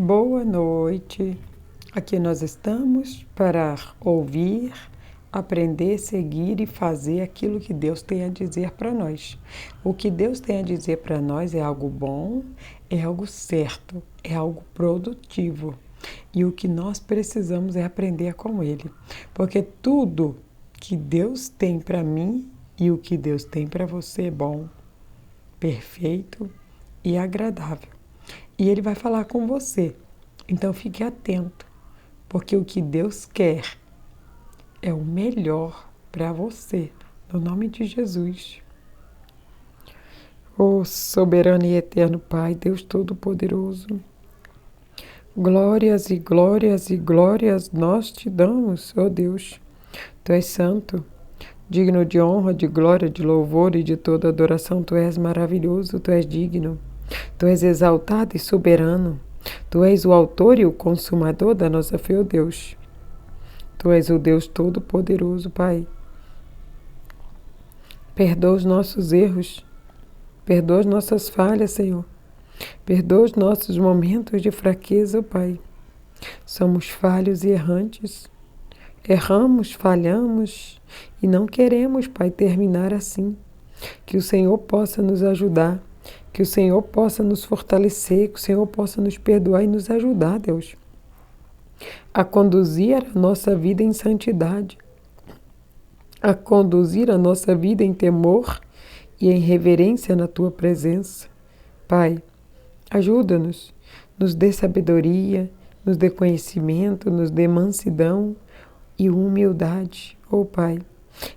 Boa noite. Aqui nós estamos para ouvir, aprender, seguir e fazer aquilo que Deus tem a dizer para nós. O que Deus tem a dizer para nós é algo bom, é algo certo, é algo produtivo. E o que nós precisamos é aprender com Ele. Porque tudo que Deus tem para mim e o que Deus tem para você é bom, perfeito e agradável. E Ele vai falar com você. Então fique atento, porque o que Deus quer é o melhor para você, no nome de Jesus. Ó soberano e eterno Pai, Deus Todo-Poderoso, glórias e glórias e glórias nós te damos, ó Deus. Tu és santo, digno de honra, de glória, de louvor e de toda adoração. Tu és maravilhoso, tu és digno. Tu és exaltado e soberano. Tu és o autor e o consumador da nossa fé, ó Deus. Tu és o Deus Todo-Poderoso, Pai. Perdoa os nossos erros. Perdoa as nossas falhas, Senhor. Perdoa os nossos momentos de fraqueza, Pai. Somos falhos e errantes. Erramos, falhamos e não queremos, Pai, terminar assim. Que o Senhor possa nos ajudar. Que o Senhor possa nos fortalecer, que o Senhor possa nos perdoar e nos ajudar, Deus, a conduzir a nossa vida em santidade, a conduzir a nossa vida em temor e em reverência na Tua presença. Pai, ajuda-nos, nos dê sabedoria, nos dê conhecimento, nos dê mansidão e humildade, ó Pai.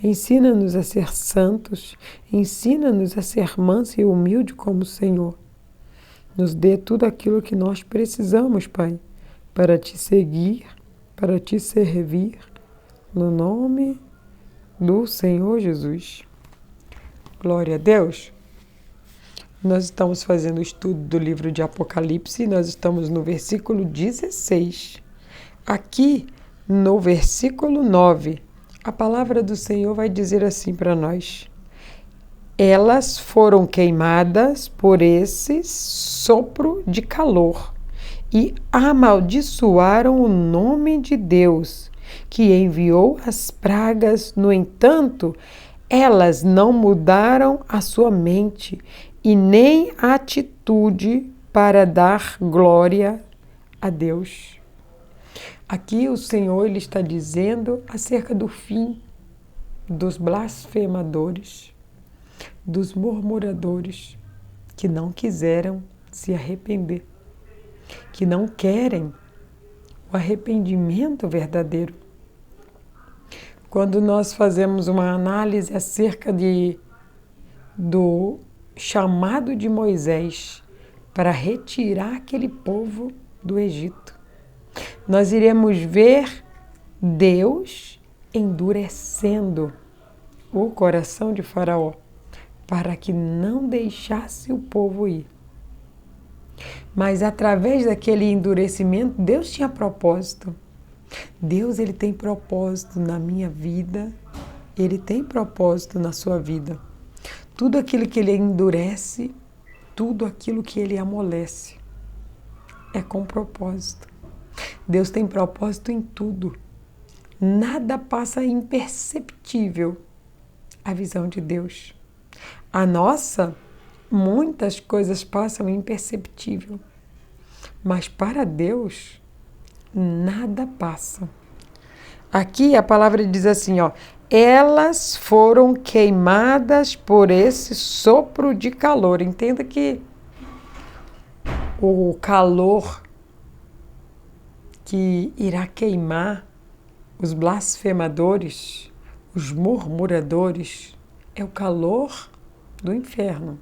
Ensina-nos a ser santos, ensina-nos a ser manso e humilde como o Senhor. Nos dê tudo aquilo que nós precisamos, Pai, para Te seguir, para Te servir, no nome do Senhor Jesus. Glória a Deus. Nós estamos fazendo o estudo do livro de Apocalipse e nós estamos no versículo 16. Aqui, no versículo 9, a palavra do Senhor vai dizer assim para nós: elas foram queimadas por esse sopro de calor e amaldiçoaram o nome de Deus, que enviou as pragas. No entanto, elas não mudaram a sua mente e nem a atitude para dar glória a Deus. Aqui o Senhor ele está dizendo acerca do fim dos blasfemadores, dos murmuradores, que não quiseram se arrepender, que não querem o arrependimento verdadeiro. Quando nós fazemos uma análise acerca do chamado de Moisés para retirar aquele povo do Egito, nós iremos ver Deus endurecendo o coração de Faraó para que não deixasse o povo ir. Mas através daquele endurecimento, Deus tinha propósito. Deus ele tem propósito na minha vida, Ele tem propósito na sua vida. Tudo aquilo que Ele endurece, tudo aquilo que Ele amolece, é com propósito. Deus tem propósito em tudo. Nada passa imperceptível à visão de Deus. A nossa, muitas coisas passam imperceptível. Mas para Deus, nada passa. Aqui a palavra diz assim, ó: elas foram queimadas por esse sopro de calor. Entenda que o calor que irá queimar os blasfemadores, os murmuradores, é o calor do inferno.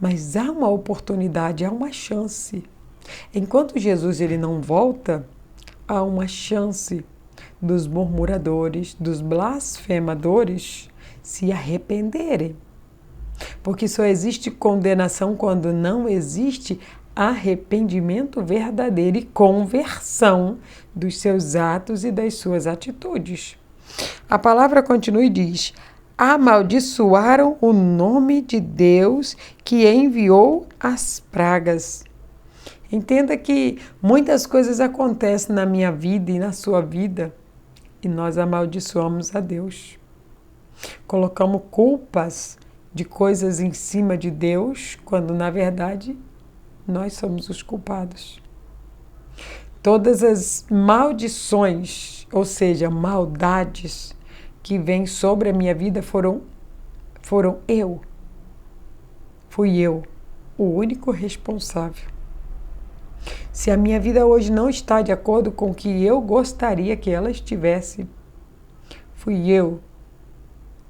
Mas há uma oportunidade, há uma chance. Enquanto Jesus ele não volta, há uma chance dos murmuradores, dos blasfemadores se arrependerem. Porque só existe condenação quando não existe arrependimento verdadeiro e conversão dos seus atos e das suas atitudes. A palavra continua e diz: amaldiçoaram o nome de Deus que enviou as pragas. Entenda que muitas coisas acontecem na minha vida e na sua vida e nós amaldiçoamos a Deus. Colocamos culpas de coisas em cima de Deus, quando na verdade nós somos os culpados. Todas as maldições, ou seja, maldades que vêm sobre a minha vida foram eu. Fui eu, o único responsável. Se a minha vida hoje não está de acordo com o que eu gostaria que ela estivesse, fui eu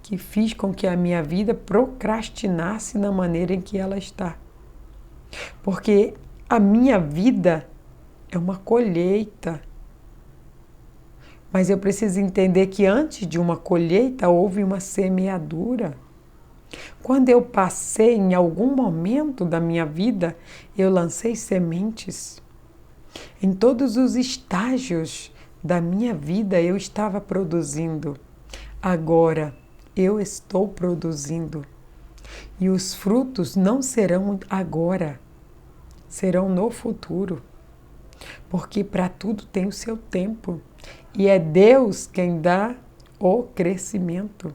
que fiz com que a minha vida procrastinasse na maneira em que ela está. Porque a minha vida é uma colheita. Mas eu preciso entender que antes de uma colheita houve uma semeadura. Quando eu passei em algum momento da minha vida, eu lancei sementes. Em todos os estágios da minha vida eu estava produzindo. Agora eu estou produzindo. E os frutos não serão agora, serão no futuro. Porque para tudo tem o seu tempo. E é Deus quem dá o crescimento.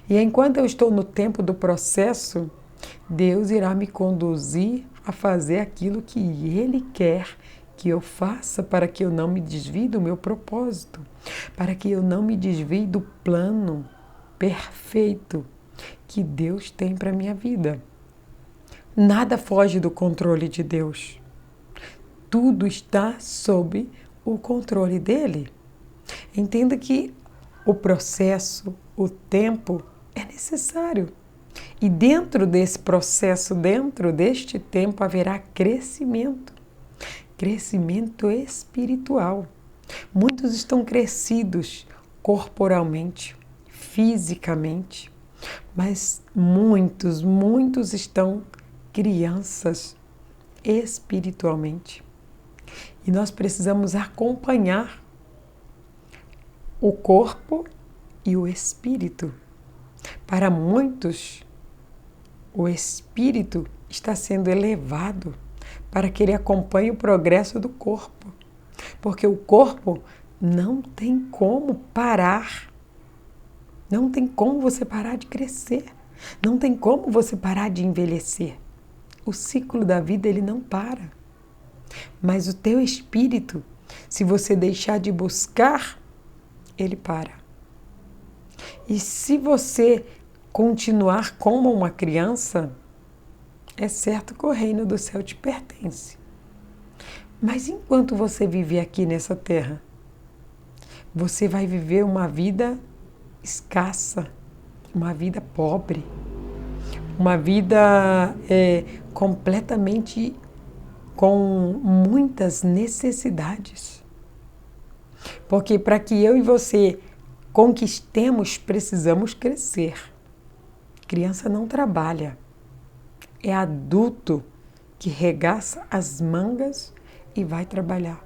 E enquanto eu estou no tempo do processo, Deus irá me conduzir a fazer aquilo que Ele quer que eu faça, para que eu não me desvie do meu propósito, para que eu não me desvie do plano perfeito que Deus tem para a minha vida. Nada foge do controle de Deus. Tudo está sob o controle dele. Entenda que o processo, o tempo é necessário. E dentro desse processo, dentro deste tempo, haverá crescimento. Crescimento espiritual. Muitos estão crescidos corporalmente, fisicamente, mas muitos estão crianças espiritualmente. E nós precisamos acompanhar o corpo e o espírito. Para muitos, o espírito está sendo elevado para que ele acompanhe o progresso do corpo. Porque o corpo não tem como parar. Não tem como você parar de crescer. Não tem como você parar de envelhecer. O ciclo da vida, ele não para. Mas o teu espírito, se você deixar de buscar, ele para. E se você continuar como uma criança, é certo que o reino do céu te pertence. Mas enquanto você viver aqui nessa terra, você vai viver uma vida escassa, uma vida pobre, uma vida completamente com muitas necessidades. Porque para que eu e você conquistemos, precisamos crescer. Criança não trabalha. É adulto que regaça as mangas e vai trabalhar.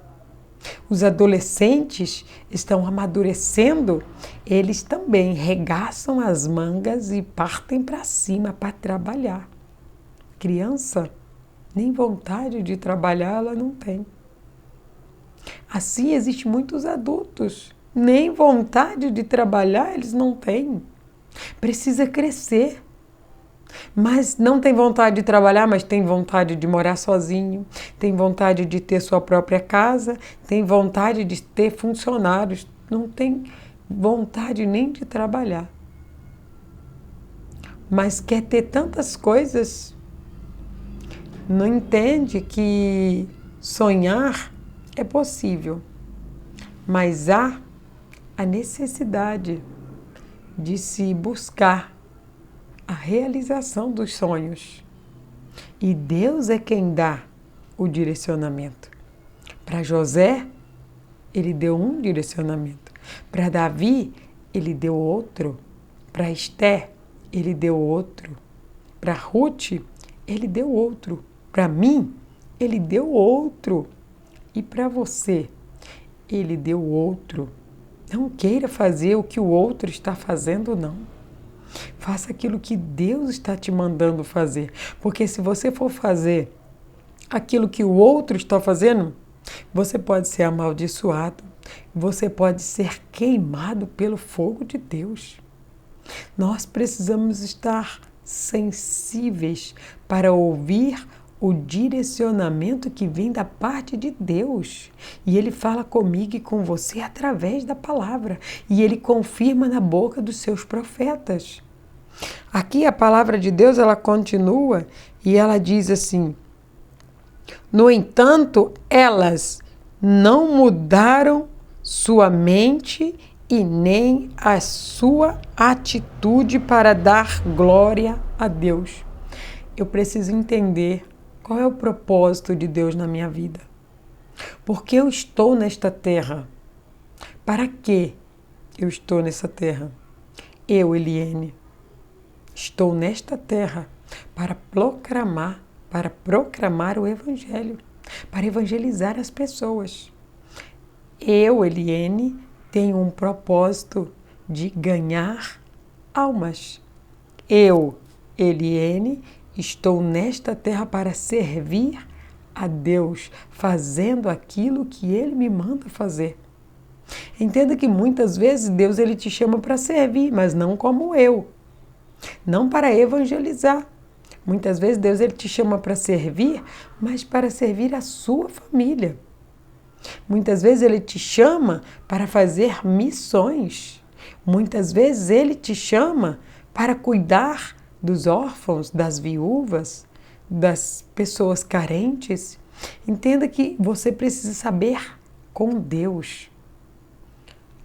Os adolescentes estão amadurecendo, eles também regaçam as mangas e partem para cima para trabalhar. Criança, nem vontade de trabalhar ela não tem. Assim, existem muitos adultos, nem vontade de trabalhar eles não têm. Precisa crescer. Mas não tem vontade de trabalhar, mas tem vontade de morar sozinho, tem vontade de ter sua própria casa, tem vontade de ter funcionários, não tem vontade nem de trabalhar. Mas quer ter tantas coisas, não entende que sonhar é possível, mas há a necessidade de se buscar a realização dos sonhos. E Deus é quem dá o direcionamento. Para José, ele deu um direcionamento. Para Davi, ele deu outro. Para Esther, ele deu outro. Para Ruth, ele deu outro. Para mim, ele deu outro. E para você, ele deu outro. Não queira fazer o que o outro está fazendo, não. Faça aquilo que Deus está te mandando fazer. Porque se você for fazer aquilo que o outro está fazendo, você pode ser amaldiçoado, você pode ser queimado pelo fogo de Deus. Nós precisamos estar sensíveis para ouvir o direcionamento que vem da parte de Deus. E Ele fala comigo e com você através da palavra. E Ele confirma na boca dos seus profetas. Aqui a palavra de Deus, ela continua e ela diz assim: no entanto, elas não mudaram sua mente e nem a sua atitude para dar glória a Deus. Eu preciso entender qual é o propósito de Deus na minha vida. Por que eu estou nesta terra? Para que eu estou nessa terra? Eu, Eliene, estou nesta terra para proclamar o Evangelho, para evangelizar as pessoas. Eu, Eliene, tenho um propósito de ganhar almas. Eu, Eliene, estou nesta terra para servir a Deus, fazendo aquilo que Ele me manda fazer. Entenda que muitas vezes Deus ele te chama para servir, mas não como eu, não para evangelizar. Muitas vezes Deus ele te chama para servir, mas para servir a sua família. Muitas vezes Ele te chama para fazer missões. Muitas vezes Ele te chama para cuidar dos órfãos, das viúvas, das pessoas carentes. Entenda que você precisa saber com Deus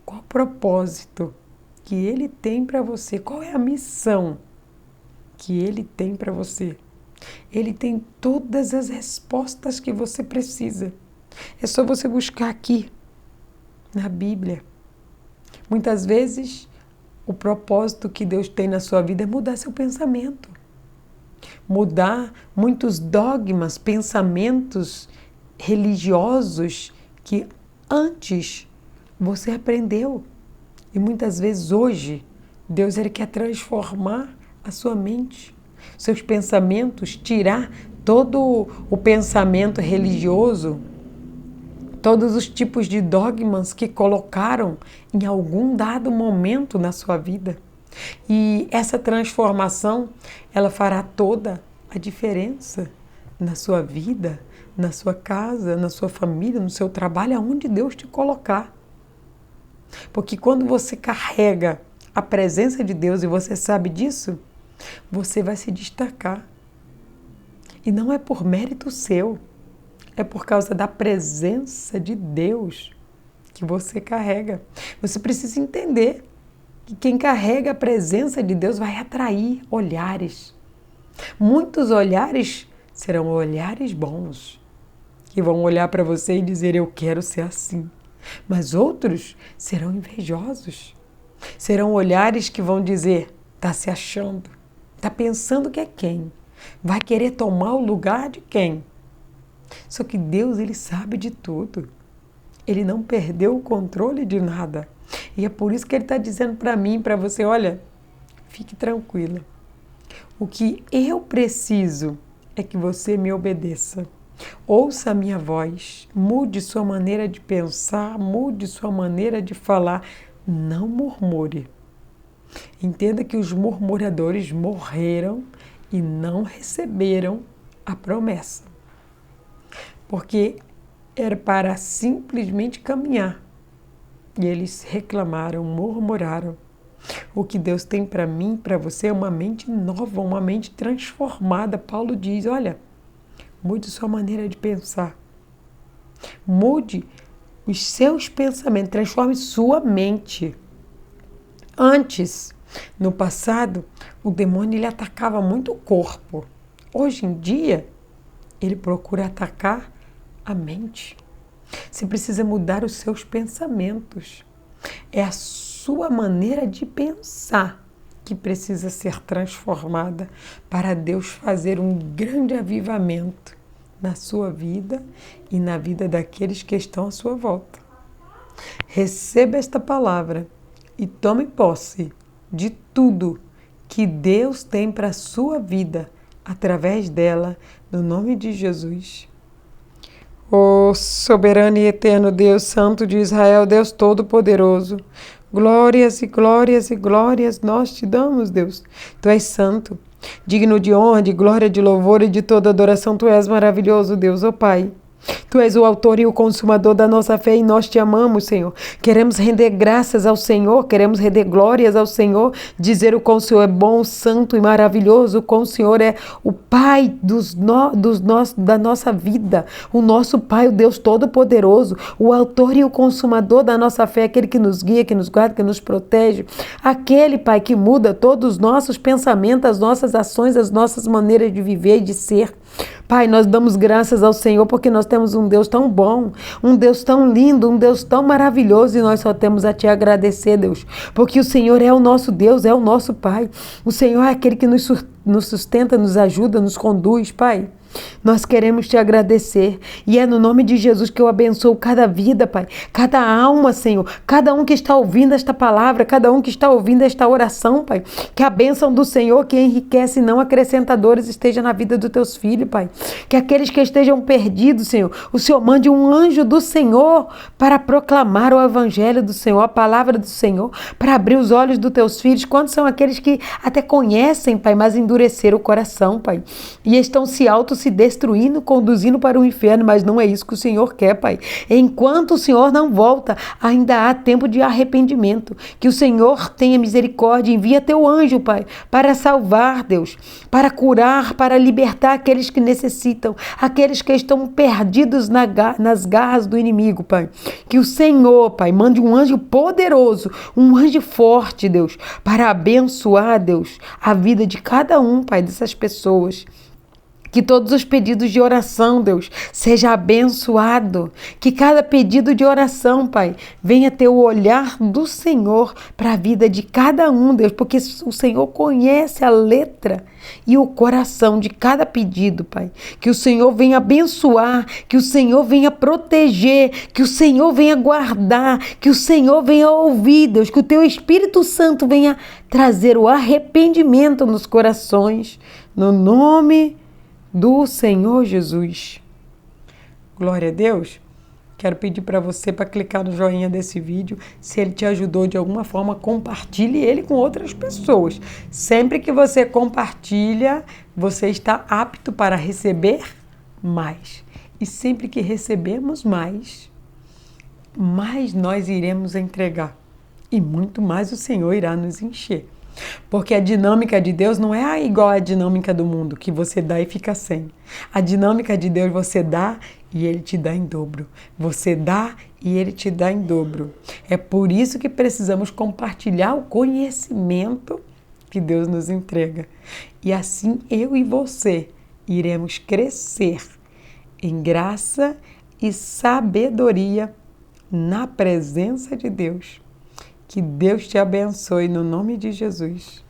qual o propósito que Ele tem para você, qual é a missão que Ele tem para você. Ele tem todas as respostas que você precisa. É só você buscar aqui, na Bíblia. Muitas vezes, o propósito que Deus tem na sua vida é mudar seu pensamento. Mudar muitos dogmas, pensamentos religiosos que antes você aprendeu. E muitas vezes hoje, Deus ele quer transformar a sua mente, seus pensamentos, tirar todo o pensamento religioso, todos os tipos de dogmas que colocaram em algum dado momento na sua vida. E essa transformação, ela fará toda a diferença na sua vida, na sua casa, na sua família, no seu trabalho, aonde Deus te colocar. Porque quando você carrega a presença de Deus e você sabe disso, você vai se destacar. E não é por mérito seu. É por causa da presença de Deus que você carrega. Você precisa entender que quem carrega a presença de Deus vai atrair olhares. Muitos olhares serão olhares bons, que vão olhar para você e dizer, eu quero ser assim. Mas outros serão invejosos. Serão olhares que vão dizer, está se achando, está pensando que é quem? Vai querer tomar o lugar de quem? Só que Deus, Ele sabe de tudo. Ele não perdeu o controle de nada. E é por isso que Ele está dizendo para mim, para você, olha, fique tranquila. O que eu preciso é que você me obedeça. Ouça a minha voz, mude sua maneira de pensar, mude sua maneira de falar. Não murmure. Entenda que os murmuradores morreram e não receberam a promessa. Porque era para simplesmente caminhar. E eles reclamaram, murmuraram. O que Deus tem para mim, para você, é uma mente nova, uma mente transformada. Paulo diz, olha, mude sua maneira de pensar. Mude os seus pensamentos, transforme sua mente. Antes, no passado, o demônio ele atacava muito o corpo. Hoje em dia, ele procura atacar a mente. Você precisa mudar os seus pensamentos. É a sua maneira de pensar que precisa ser transformada para Deus fazer um grande avivamento na sua vida e na vida daqueles que estão à sua volta. Receba esta palavra e tome posse de tudo que Deus tem para a sua vida através dela, no nome de Jesus. Ó soberano e eterno Deus, Santo de Israel, Deus Todo-Poderoso, glórias e glórias e glórias nós te damos, Deus. Tu és santo, digno de honra, de glória, de louvor e de toda adoração. Tu és maravilhoso, Deus, ó Pai. Tu és o autor e o consumador da nossa fé e nós te amamos, Senhor. Queremos render graças ao Senhor, queremos render glórias ao Senhor, dizer o quão o Senhor é bom, santo e maravilhoso, o quão o Senhor é o Pai da nossa vida, o nosso Pai, o Deus Todo-Poderoso, o autor e o consumador da nossa fé, aquele que nos guia, que nos guarda, que nos protege, aquele, Pai, que muda todos os nossos pensamentos, as nossas ações, as nossas maneiras de viver e de ser. Pai, nós damos graças ao Senhor porque nós temos um Deus tão bom, um Deus tão lindo, um Deus tão maravilhoso e nós só temos a Te agradecer, Deus, porque o Senhor é o nosso Deus, é o nosso Pai. O Senhor é aquele que nos sustenta, nos ajuda, nos conduz, Pai. Nós queremos Te agradecer e é no nome de Jesus que eu abençoo cada vida, Pai, cada alma, Senhor, cada um que está ouvindo esta palavra, cada um que está ouvindo esta oração, Pai, que a bênção do Senhor que enriquece e não acrescentadores esteja na vida dos Teus filhos, Pai, que aqueles que estejam perdidos, Senhor, o Senhor mande um anjo do Senhor para proclamar o evangelho do Senhor, a palavra do Senhor, para abrir os olhos dos Teus filhos. Quantos são aqueles que até conhecem, Pai, mas endureceram o coração, Pai, e estão se destruindo, conduzindo para o inferno, mas não é isso que o Senhor quer, Pai. Enquanto o Senhor não volta, ainda há tempo de arrependimento. Que o Senhor tenha misericórdia, envia Teu anjo, Pai, para salvar, Deus, para curar, para libertar aqueles que necessitam, aqueles que estão perdidos nas garras do inimigo, Pai. Que o Senhor, Pai, mande um anjo poderoso, um anjo forte, Deus, para abençoar, Deus, a vida de cada um, Pai, dessas pessoas. Que todos os pedidos de oração, Deus, seja abençoado. Que cada pedido de oração, Pai, venha ter o olhar do Senhor para a vida de cada um, Deus, porque o Senhor conhece a letra e o coração de cada pedido, Pai. Que o Senhor venha abençoar, que o Senhor venha proteger, que o Senhor venha guardar, que o Senhor venha ouvir, Deus, que o Teu Espírito Santo venha trazer o arrependimento nos corações, no nome do Senhor Jesus. Glória a Deus. Quero pedir para você para clicar no joinha desse vídeo. Se ele te ajudou de alguma forma, compartilhe ele com outras pessoas. Sempre que você compartilha, você está apto para receber mais. E sempre que recebemos mais, mais nós iremos entregar. E muito mais o Senhor irá nos encher. Porque a dinâmica de Deus não é igual à dinâmica do mundo, que você dá e fica sem. A dinâmica de Deus, você dá e Ele te dá em dobro. Você dá e Ele te dá em dobro. É por isso que precisamos compartilhar o conhecimento que Deus nos entrega. E assim eu e você iremos crescer em graça e sabedoria na presença de Deus. Que Deus te abençoe no nome de Jesus.